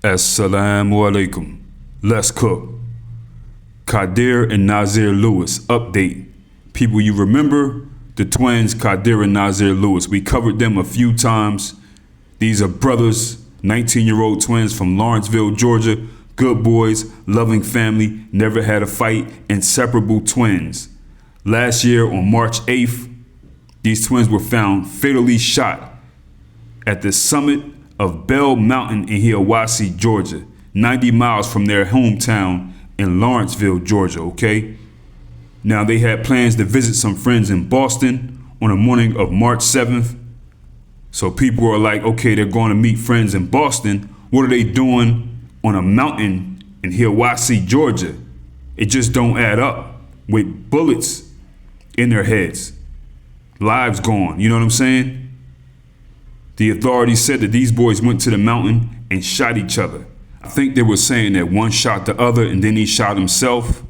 Assalamu alaikum. Let's cook. Kadir and Nazir Lewis update. People, you remember the twins Kadir and Nazir Lewis. We covered them a few times. These are brothers, 19-year-old twins from Lawrenceville, Georgia. Good boys, loving family, never had a fight, inseparable twins. Last year on March 8th, these twins were found fatally shot at the summit of Bell Mountain in Hiawassee, Georgia, 90 miles from their hometown in Lawrenceville, Georgia, okay? Now, they had plans to visit some friends in Boston on the morning of March 7th. So people are like, okay, they're going to meet friends in Boston. What are they doing on a mountain in Hiawassee, Georgia? It just don't add up with bullets in their heads. Lives gone, you know what I'm saying? The authorities said that these boys went to the mountain and shot each other. I think they were saying that one shot the other and then he shot himself.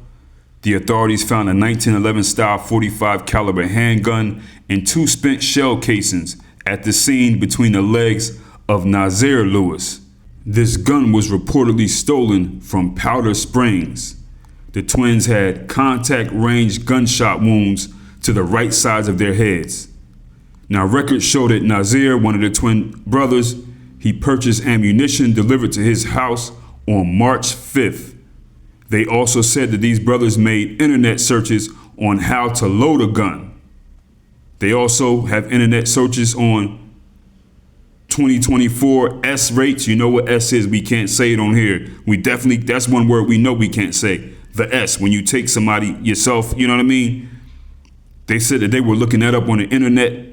The authorities found a 1911 style 45 caliber handgun and 2 spent shell casings at the scene between the legs of Nazir Lewis. This gun was reportedly stolen from Powder Springs. The twins had contact range gunshot wounds to the right sides of their heads. Now, records show that Nazir, one of the twin brothers, he purchased ammunition delivered to his house on March 5th. They also said that these brothers made internet searches on how to load a gun. They also have internet searches on 2024 S rates. You know what S is? We can't say it on here. That's one word we know we can't say. The S, when you take somebody yourself, you know what I mean? They said that they were looking that up on the internet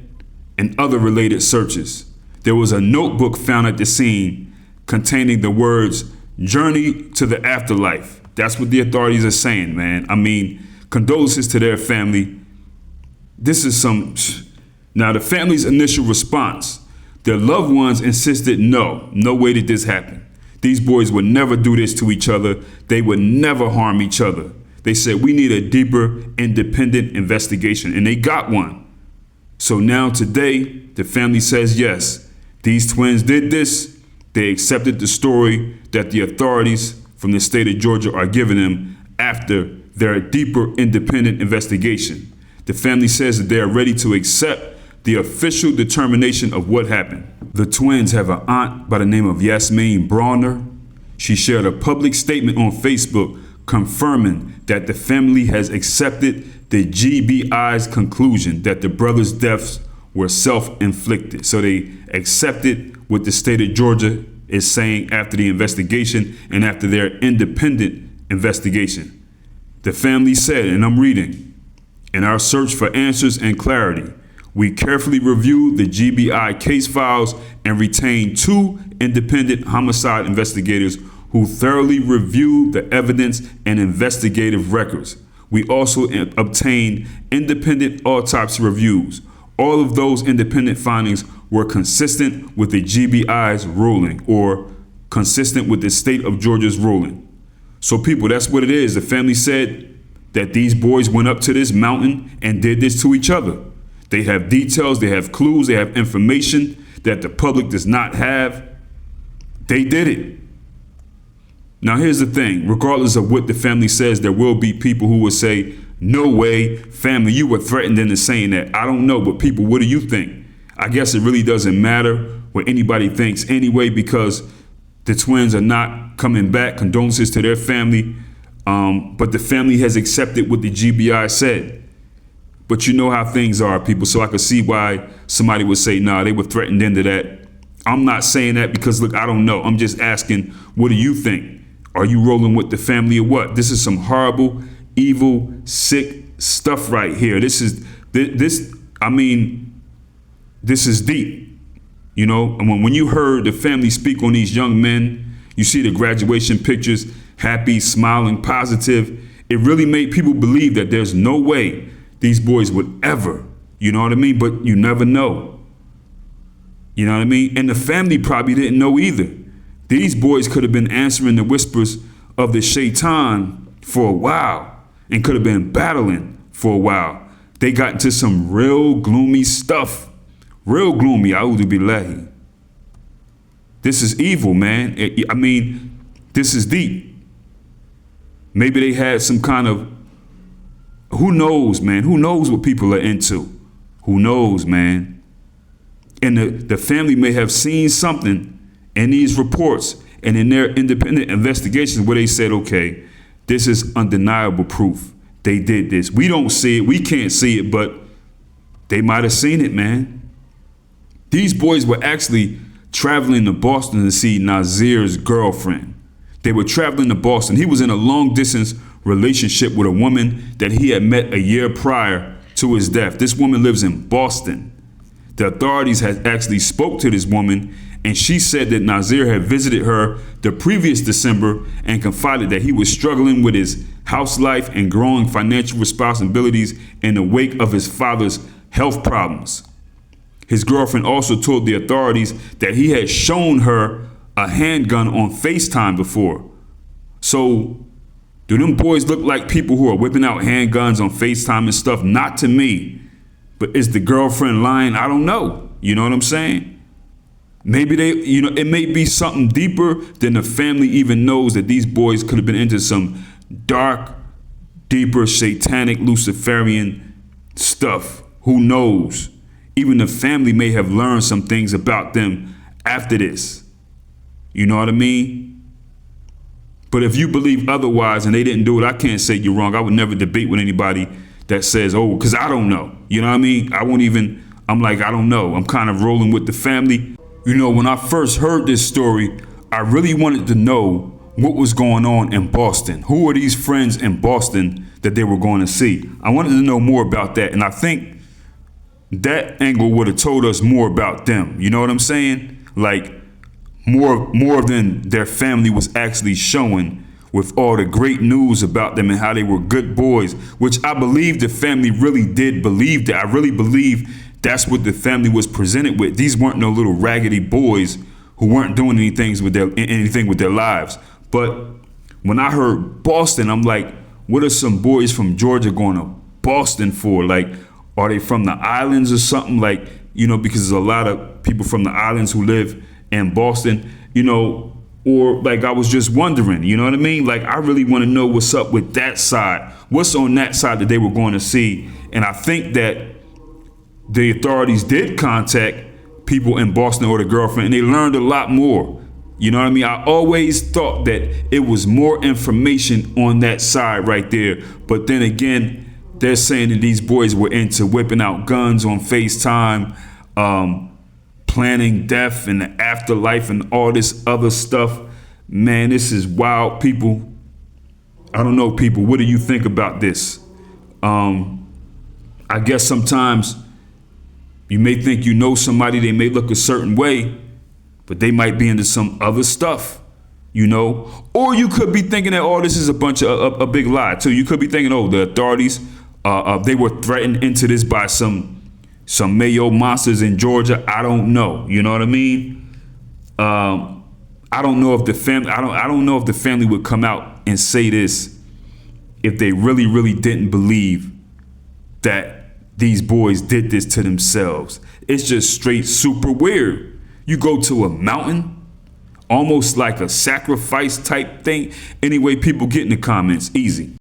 and other related searches. There was a notebook found at the scene containing the words "Journey to the Afterlife." That's what the authorities are saying, man. I mean, condolences to their family. This is Now, the family's initial response, their loved ones insisted no way did this happen. These boys would never do this to each other. They would never harm each other. They said, we need a deeper, independent investigation, and they got one. So now today, the family says yes, these twins did this. They accepted the story that the authorities from the state of Georgia are giving them after their deeper, independent investigation. The family says that they are ready to accept the official determination of what happened. The twins have an aunt by the name of Yasmin Brawner. She shared a public statement on Facebook confirming that the family has accepted the GBI's conclusion that the brothers' deaths were self-inflicted. So they accepted what the state of Georgia is saying after the investigation and after their independent investigation. The family said, and I'm reading, in our search for answers and clarity, we carefully reviewed the GBI case files and retained 2 independent homicide investigators who thoroughly reviewed the evidence and investigative records. We also obtained independent autopsy reviews. All of those independent findings were consistent with the GBI's ruling, or consistent with the state of Georgia's ruling. So people, that's what it is. The family said that these boys went up to this mountain and did this to each other. They have details, they have clues, they have information that the public does not have. They did it. Now, here's the thing. Regardless of what the family says, there will be people who will say, no way, family, you were threatened into saying that. I don't know, but people, what do you think? I guess it really doesn't matter what anybody thinks anyway, because the twins are not coming back. Condolences to their family. But the family has accepted what the GBI said. But you know how things are, people. So I could see why somebody would say, nah, they were threatened into that. I'm not saying that because, look, I don't know. I'm just asking, what do you think? Are you rolling with the family or what? This is some horrible, evil, sick stuff right here. This is deep, you know? And when you heard the family speak on these young men, you see the graduation pictures, happy, smiling, positive. It really made people believe that there's no way these boys would ever, you know what I mean? But you never know. You know what I mean? And the family probably didn't know either. These boys could have been answering the whispers of the shaitan for a while and could have been battling for a while. They got into some real gloomy stuff. Real gloomy, a'udhu billahi. This is evil, man. I mean, this is deep. Maybe they had some kind of, who knows, man? Who knows what people are into? Who knows, man? And the family may have seen something in these reports and in their independent investigations where they said, okay, this is undeniable proof. They did this. We don't see it. We can't see it, but they might have seen it, man. These boys were actually traveling to Boston to see Nazir's girlfriend. They were traveling to Boston. He was in a long distance relationship with a woman that he had met a year prior to his death. This woman lives in Boston. The authorities had actually spoke to this woman, and she said that Nazir had visited her the previous December and confided that he was struggling with his house life and growing financial responsibilities in the wake of his father's health problems. His girlfriend also told the authorities that he had shown her a handgun on FaceTime before. So, do them boys look like people who are whipping out handguns on FaceTime and stuff? Not to me. But is the girlfriend lying? I don't know. You know what I'm saying? Maybe it may be something deeper than the family even knows, that these boys could have been into some dark, deeper, satanic, Luciferian stuff. Who knows? Even the family may have learned some things about them after this. You know what I mean? But if you believe otherwise and they didn't do it, I can't say you're wrong. I would never debate with anybody that says, oh, because I don't know. You know what I mean? I'm like, I don't know. I'm kind of rolling with the family. You know, when I first heard this story, I really wanted to know what was going on in Boston. Who are these friends in Boston that they were going to see? I wanted to know more about that. And I think that angle would have told us more about them. You know what I'm saying? Like more than their family was actually showing, with all the great news about them and how they were good boys, which I believe the family really did believe that. I really believe that's what the family was presented with. These weren't no little raggedy boys who weren't doing anything with their lives. But when I heard Boston, I'm like, what are some boys from Georgia going to Boston for? Like, are they from the islands or something? Like, you know, because there's a lot of people from the islands who live in Boston, you know, or like I was just wondering, you know what I mean? Like, I really want to know what's up with that side. What's on that side that they were going to see? And I think that the authorities did contact people in Boston or the girlfriend, and they learned a lot more. You know what I mean? I always thought that it was more information on that side right there. But then again, they're saying that these boys were into whipping out guns on FaceTime, planning death and the afterlife and all this other stuff. Man, this is wild, people. I don't know, people. What do you think about this? I guess sometimes you may think you know somebody, they may look a certain way, but they might be into some other stuff, you know? Or you could be thinking that, oh, this is a big lie too. You could be thinking, oh, the authorities, they were threatened into this by some Mayo monsters in Georgia. I don't know. You know what I mean? I don't know if the family, I don't know if the family would come out and say this if they really, really didn't believe that these boys did this to themselves. It's just straight super weird. You go to a mountain, almost like a sacrifice type thing. Anyway, people get in the comments, easy.